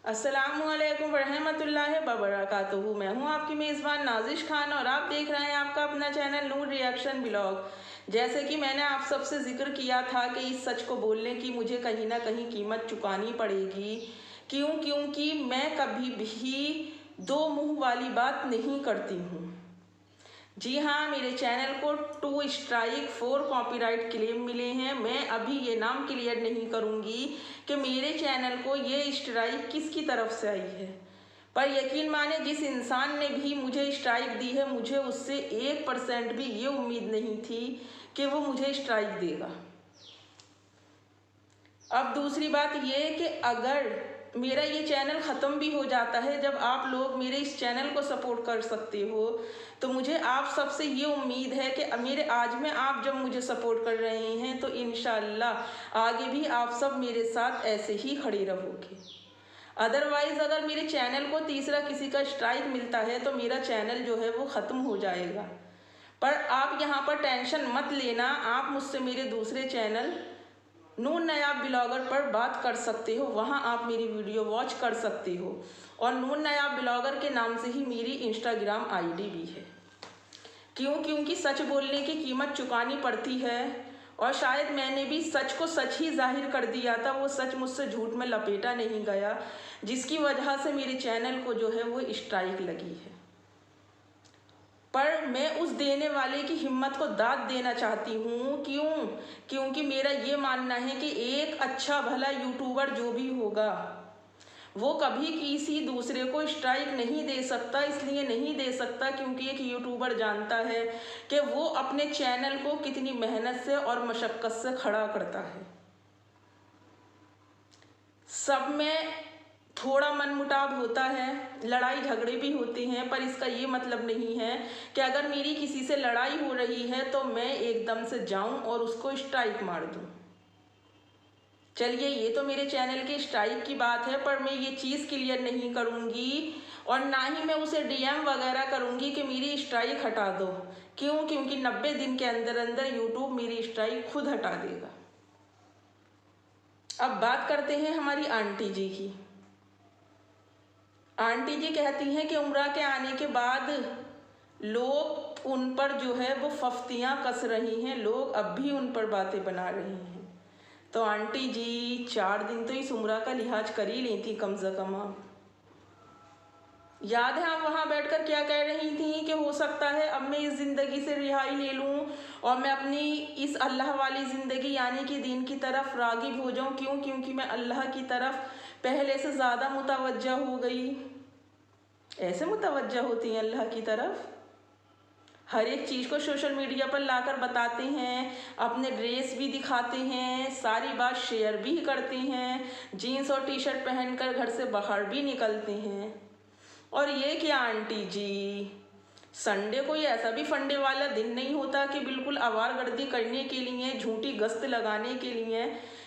अस्सलामुअलैकुम रहमतुल्लाहि व बरकातुहू। मैं हूं आपकी मेज़बान नाजिश खान और आप देख रहे हैं आपका अपना चैनल नूर रिएक्शन ब्लॉग। जैसे कि मैंने आप सबसे जिक्र किया था कि इस सच को बोलने की मुझे कहीं ना कहीं कीमत चुकानी पड़ेगी। क्योंकि मैं कभी भी दो मुंह वाली बात नहीं करती हूँ। जी हाँ, मेरे चैनल को 2 स्ट्राइक 4 कॉपीराइट क्लेम मिले हैं। मैं अभी ये नाम क्लियर नहीं करूँगी कि मेरे चैनल को ये स्ट्राइक किसकी तरफ से आई है, पर यकीन माने जिस इंसान ने भी मुझे स्ट्राइक दी है, मुझे उससे 1% भी ये उम्मीद नहीं थी कि वो मुझे स्ट्राइक देगा। अब दूसरी बात ये कि अगर मेरा ये चैनल ख़त्म भी हो जाता है, जब आप लोग मेरे इस चैनल को सपोर्ट कर सकते हो, तो मुझे आप सबसे ये उम्मीद है कि मेरे आज में आप जब मुझे सपोर्ट कर रहे हैं तो इंशाअल्लाह आगे भी आप सब मेरे साथ ऐसे ही खड़े रहोगे। अदरवाइज़ अगर मेरे चैनल को तीसरा किसी का स्ट्राइक मिलता है तो मेरा चैनल जो है वो ख़त्म हो जाएगा। पर आप यहाँ पर टेंशन मत लेना, आप मुझसे मेरे दूसरे चैनल नूर नायाब ब्लॉगर पर बात कर सकते हो, वहाँ आप मेरी वीडियो वॉच कर सकते हो। और नूर नायाब ब्लॉगर के नाम से ही मेरी इंस्टाग्राम आईडी भी है। क्योंकि सच बोलने की कीमत चुकानी पड़ती है, और शायद मैंने भी सच को सच ही जाहिर कर दिया था, वो सच मुझसे झूठ में लपेटा नहीं गया, जिसकी वजह से मेरे चैनल को जो है वो स्ट्राइक लगी है। पर मैं उस देने वाले की हिम्मत को दाद देना चाहती हूँ। क्योंकि मेरा ये मानना है कि एक अच्छा भला यूट्यूबर जो भी होगा वो कभी किसी दूसरे को स्ट्राइक नहीं दे सकता। इसलिए नहीं दे सकता क्योंकि एक यूट्यूबर जानता है कि वो अपने चैनल को कितनी मेहनत से और मशक्क़त से खड़ा करता है। सब में थोड़ा मनमुटाव होता है, लड़ाई झगड़े भी होते हैं, पर इसका ये मतलब नहीं है कि अगर मेरी किसी से लड़ाई हो रही है तो मैं एकदम से जाऊं और उसको स्ट्राइक मार दूं। चलिए, ये तो मेरे चैनल के स्ट्राइक की बात है, पर मैं ये चीज़ क्लियर नहीं करूंगी और ना ही मैं उसे डीएम वगैरह करूंगी कि मेरी स्ट्राइक हटा दो। क्योंकि 90 दिन के अंदर अंदर यूट्यूब मेरी स्ट्राइक खुद हटा देगा। अब बात करते हैं हमारी आंटी जी की। आंटी जी कहती हैं कि उम्रा के आने के बाद लोग उन पर जो है वो फफ्तियाँ कस रही हैं, लोग अब भी उन पर बातें बना रही हैं। तो आंटी जी 4 दिन तो इस उम्रा का लिहाज कर ही ली थी कम से कम। आप याद है आप वहाँ बैठकर क्या कह रही थी कि हो सकता है अब मैं इस ज़िंदगी से रिहाई ले लूँ और मैं अपनी इस अल्लाह वाली ज़िंदगी यानी कि दीन की तरफ राग़िब हो जाऊँ। क्योंकि मैं अल्लाह की तरफ पहले से ज़्यादा मुतवज्जा हो गई। ऐसे मुतवज्जा होती हैं अल्लाह की तरफ, हर एक चीज़ को सोशल मीडिया पर लाकर बताते हैं, अपने ड्रेस भी दिखाते हैं, सारी बात शेयर भी करते हैं, जीन्स और टी शर्ट पहनकर घर से बाहर भी निकलते हैं। और ये क्या आंटी जी, संडे कोई ऐसा भी फंडे वाला दिन नहीं होता कि बिल्कुल आवारगर्दी करने के लिए, झूठी गश्त लगाने के लिए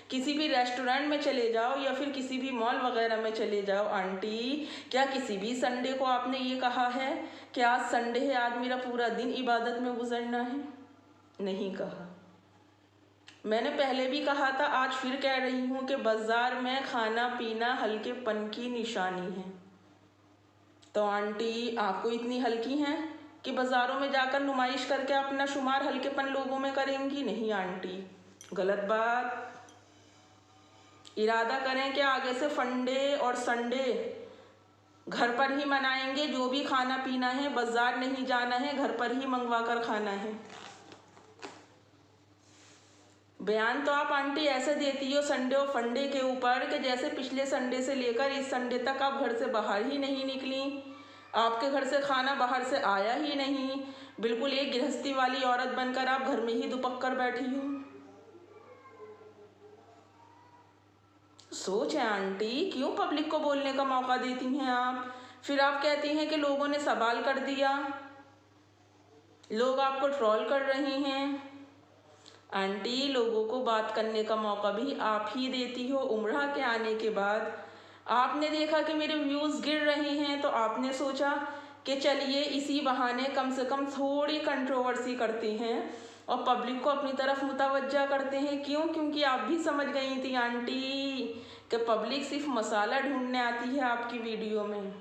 किसी भी रेस्टोरेंट में चले जाओ या फिर किसी भी मॉल वगैरह में चले जाओ। आंटी, क्या किसी भी संडे को आपने ये कहा है कि आज संडे है, आज मेरा पूरा दिन इबादत में गुजरना है? नहीं कहा। मैंने पहले भी कहा था, आज फिर कह रही हूँ कि बाज़ार में खाना पीना हल्केपन की निशानी है। तो आंटी, आपको इतनी हल्की हैं कि बाज़ारों में जाकर नुमाइश करके अपना शुमार हल्केपन लोगों में करेंगी? नहीं आंटी, गलत बात। इरादा करें कि आगे से फंडे और संडे घर पर ही मनाएंगे। जो भी खाना पीना है, बाज़ार नहीं जाना है, घर पर ही मंगवा कर खाना है। बयान तो आप आंटी ऐसे देती हो संडे और फंडे के ऊपर कि जैसे पिछले संडे से लेकर इस संडे तक आप घर से बाहर ही नहीं निकली, आपके घर से खाना बाहर से आया ही नहीं। बिल्कुल एक गृहस्थी वाली औरत बनकर आप घर में ही दुपक कर बैठी हो। सोच है आंटी, क्यों पब्लिक को बोलने का मौका देती हैं आप? फिर आप कहती हैं कि लोगों ने सवाल कर दिया, लोग आपको ट्रोल कर रहे हैं। आंटी, लोगों को बात करने का मौका भी आप ही देती हो। उम्रा के आने के बाद आपने देखा कि मेरे व्यूज़ गिर रहे हैं, तो आपने सोचा कि चलिए इसी बहाने कम से कम थोड़ी कंट्रोवर्सी करते हैं और पब्लिक को अपनी तरफ मुतवज्जा करते हैं। क्योंकि आप भी समझ गई थी आंटी कि पब्लिक सिर्फ मसाला ढूंढने आती है आपकी वीडियो में।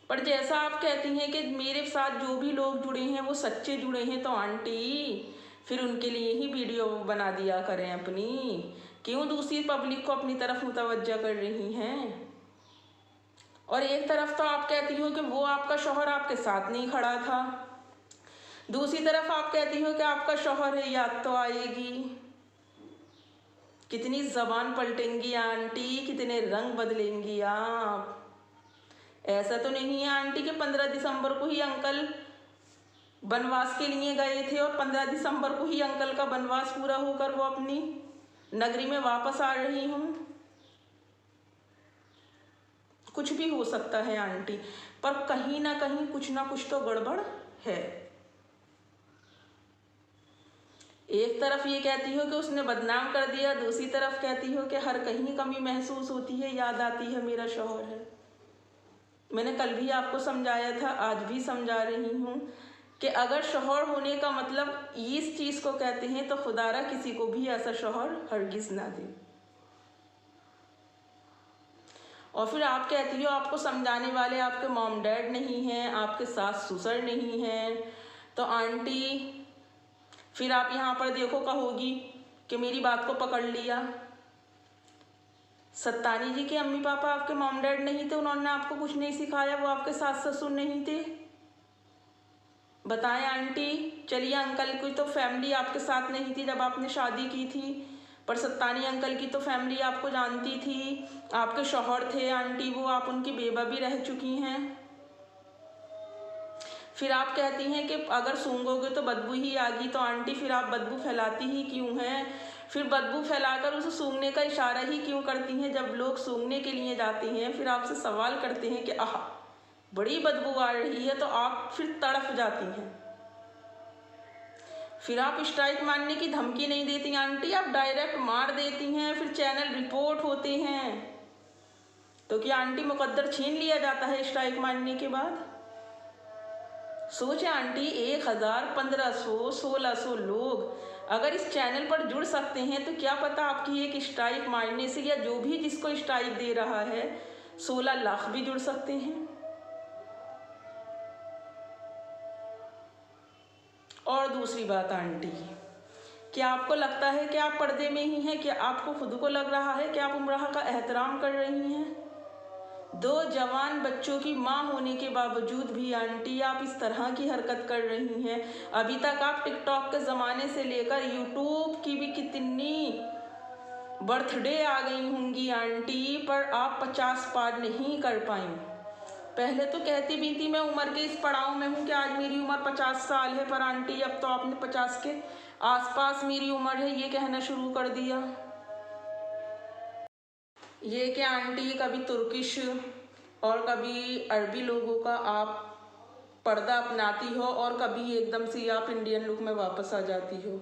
पर जैसा आप कहती हैं कि मेरे साथ जो भी लोग जुड़े हैं वो सच्चे जुड़े हैं, तो आंटी फिर उनके लिए ही वीडियो बना दिया करें अपनी। क्यों दूसरी पब्लिक को अपनी तरफ मुतवज्जा कर रही हैं? और एक तरफ तो आप कहती हो कि वो आपका शौहर आपके साथ नहीं खड़ा था, दूसरी तरफ आप कहती हो कि आपका शौहर है, याद तो आएगी। कितनी जबान पलटेंगी आंटी, कितने रंग बदलेंगी आप। ऐसा तो नहीं है आंटी कि 15 दिसंबर को ही अंकल वनवास के लिए गए थे और 15 दिसंबर को ही अंकल का वनवास पूरा होकर वो अपनी नगरी में वापस आ रही हूँ। कुछ भी हो सकता है आंटी, पर कहीं ना कहीं कुछ ना कुछ तो गड़बड़ है। एक तरफ ये कहती हो कि उसने बदनाम कर दिया, दूसरी तरफ कहती हो कि हर कहीं कमी महसूस होती है, याद आती है मेरा शौहर है। मैंने कल भी आपको समझाया था, आज भी समझा रही हूँ कि अगर शौहर होने का मतलब इस चीज़ को कहते हैं तो खुदारा किसी को भी ऐसा शौहर हरगिज़ ना दे। और फिर आप कहती हो आपको समझाने वाले आपके मॉम डैड नहीं हैं, आपके सास ससुर नहीं हैं, तो आंटी फिर आप यहाँ पर देखो कहोगी कि मेरी बात को पकड़ लिया। सत्तानी जी के अम्मी पापा आपके मॉम डैड नहीं थे, उन्होंने आपको कुछ नहीं सिखाया, वो आपके सास ससुर नहीं थे। बताएं आंटी। चलिए अंकल की तो फैमिली आपके साथ नहीं थी जब आपने शादी की थी, पर सत्तानी अंकल की तो फैमिली आपको जानती थी। आपके शौहर थे आंटी, वो आप उनकी बेबा भी रह चुकी हैं। फिर आप कहती हैं कि अगर सूंघोगे तो बदबू ही आएगी, तो आंटी फिर आप बदबू फैलाती ही क्यों हैं? फिर बदबू फैलाकर उसे सूंघने का इशारा ही क्यों करती हैं? जब लोग सूंघने के लिए जाते हैं फिर आपसे सवाल करते हैं कि आह बड़ी बदबू आ रही है, तो आप फिर तड़प जाती हैं। फिर आप स्ट्राइक मारने की धमकी नहीं देती आंटी, आप डायरेक्ट मार देती हैं, फिर चैनल रिपोर्ट होते हैं। तो क्या आंटी मुकद्दर छीन लिया जाता है स्ट्राइक मारने के बाद? सोचे आंटी, 1000, 1500, 1600 लोग अगर इस चैनल पर जुड़ सकते हैं तो क्या पता आपकी एक स्ट्राइक मारने से या जो भी जिसको स्ट्राइक दे रहा है 16 लाख भी जुड़ सकते हैं। और दूसरी बात आंटी, क्या आपको लगता है कि आप पर्दे में ही हैं? क्या आपको खुद को लग रहा है कि आप उम्राह का एहतराम कर रही हैं? 2 जवान बच्चों की माँ होने के बावजूद भी आंटी आप इस तरह की हरकत कर रही हैं। अभी तक आप टिकटॉक के ज़माने से लेकर यूट्यूब की भी कितनी बर्थडे आ गई होंगी आंटी, पर आप 50 पार नहीं कर पाई। पहले तो कहती भी थी मैं उम्र के इस पड़ाव में हूँ कि आज मेरी उम्र 50 साल है, पर आंटी अब तो आपने 50 के आसपास मेरी उम्र है ये कहना शुरू कर दिया। ये कि आंटी कभी तुर्किश और कभी अरबी लोगों का आप पर्दा अपनाती हो और कभी एकदम से आप इंडियन लुक में वापस आ जाती हो।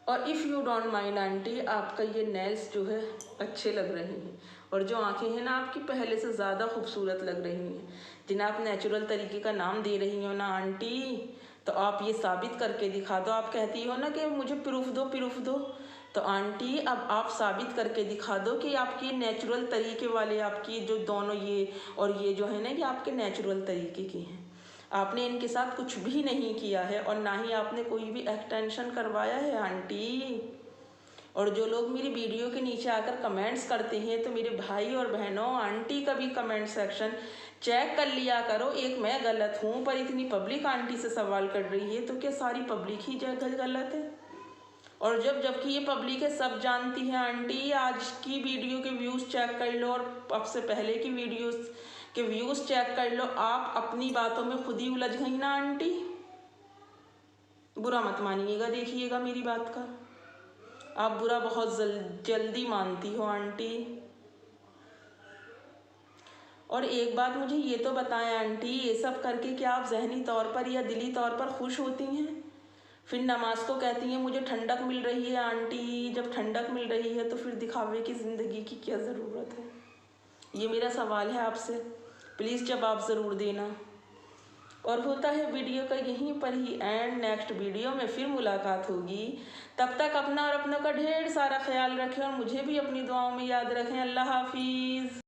और if you don't mind aunty, आपका ये नेल्स जो है अच्छे लग रहे हैं, और जो आंखें हैं ना आपकी पहले से ज़्यादा खूबसूरत लग रही हैं। जिन्हें आप नेचुरल तरीके का नाम दे रही हो ना आंटी, तो आप ये साबित करके दिखा दो। आप कहती हो ना कि मुझे प्रूफ दो, तो आंटी अब आप साबित करके दिखा दो कि आपकी नेचुरल तरीके वाले आपकी जो दोनों ये और ये जो है ना कि आपके नेचुरल तरीके की हैं। आपने इनके साथ कुछ भी नहीं किया है और ना ही आपने कोई भी एक्सटेंशन करवाया है आंटी। और जो लोग मेरी वीडियो के नीचे आकर कमेंट्स करते हैं, तो मेरे भाई और बहनों आंटी का भी कमेंट सेक्शन चेक कर लिया करो। एक मैं गलत हूँ, पर इतनी पब्लिक आंटी से सवाल कर रही है, तो क्या सारी पब्लिक ही गलत है? और जबकि ये पब्लिक है सब जानती है आंटी। आज की वीडियो के व्यूज़ चेक कर लो और अब से पहले की वीडियोस के व्यूज़ चेक कर लो। आप अपनी बातों में खुद ही उलझ गई ना आंटी। बुरा मत मानिएगा, देखिएगा मेरी बात का, आप बुरा बहुत जल्दी मानती हो आंटी। और एक बात मुझे ये तो बताएं आंटी, ये सब करके क्या आप जहनी तौर पर या दिली तौर पर खुश होती हैं? फिर नमाज को कहती हैं मुझे ठंडक मिल रही है आंटी। जब ठंडक मिल रही है तो फिर दिखावे की ज़िंदगी की क्या ज़रूरत है? ये मेरा सवाल है आपसे, प्लीज़ जवाब ज़रूर देना। और होता है वीडियो का यहीं पर ही एंड। नेक्स्ट वीडियो में फिर मुलाकात होगी। तब तक अपना और अपनों का ढेर सारा ख्याल रखें और मुझे भी अपनी दुआओं में याद रखें। अल्लाह हाफिज़।